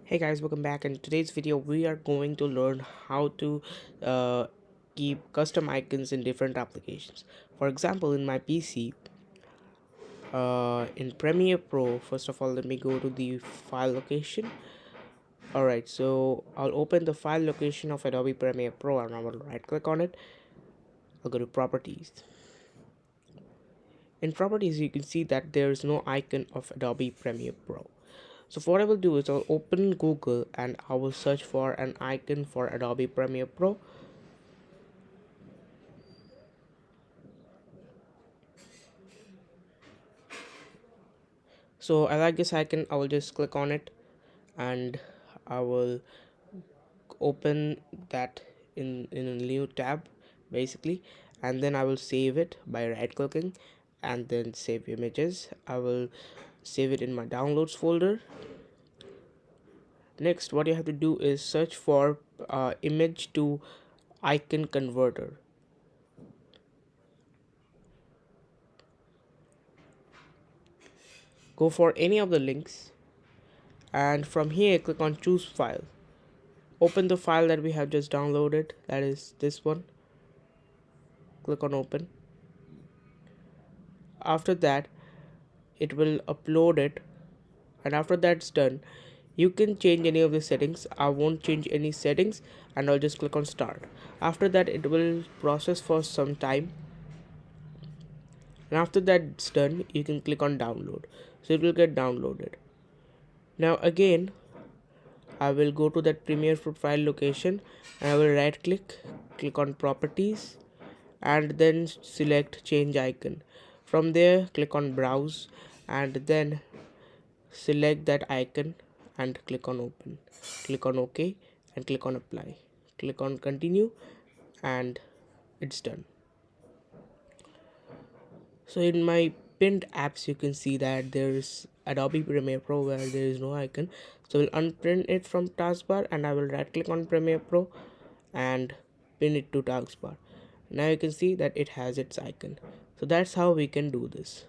Hey guys, welcome back. In today's video we are going to learn how to uh, keep custom icons in different applications. For example, in my PC, in Premiere Pro, first of all let me go to the file location. Alright, so I'll open the file location of Adobe Premiere Pro and I will right click on it. I'll go to properties. In properties you can see that there is no icon of Adobe Premiere Pro. So what I will do is I'll open Google and I will search for an icon for Adobe Premiere Pro. So I like this icon. I will just click on it and I will open that in a new tab basically, and then I will save it by right clicking and then save images. I will save it in my downloads folder. Next what you have to do is search for image to icon converter. Go for any of the links and from here click on choose file. Open the file that we have just downloaded, that is this one. Click on open. After that it will upload it, and after that's done you can change any of the settings. I won't change any settings and I'll just click on start. After that it will process for some time, and after that's done you can click on download, so it will get downloaded. Now again I will go to that Premiere file location and I will right click on properties and then select change icon. From there click on browse and then select that icon and click on open. Click on OK and click on apply. Click on continue and it's done. So in my pinned apps you can see that there's Adobe Premiere Pro where there is no icon. So we'll unpin it from taskbar and I will right click on Premiere Pro and pin it to taskbar. Now you can see that it has its icon. So that's how we can do this.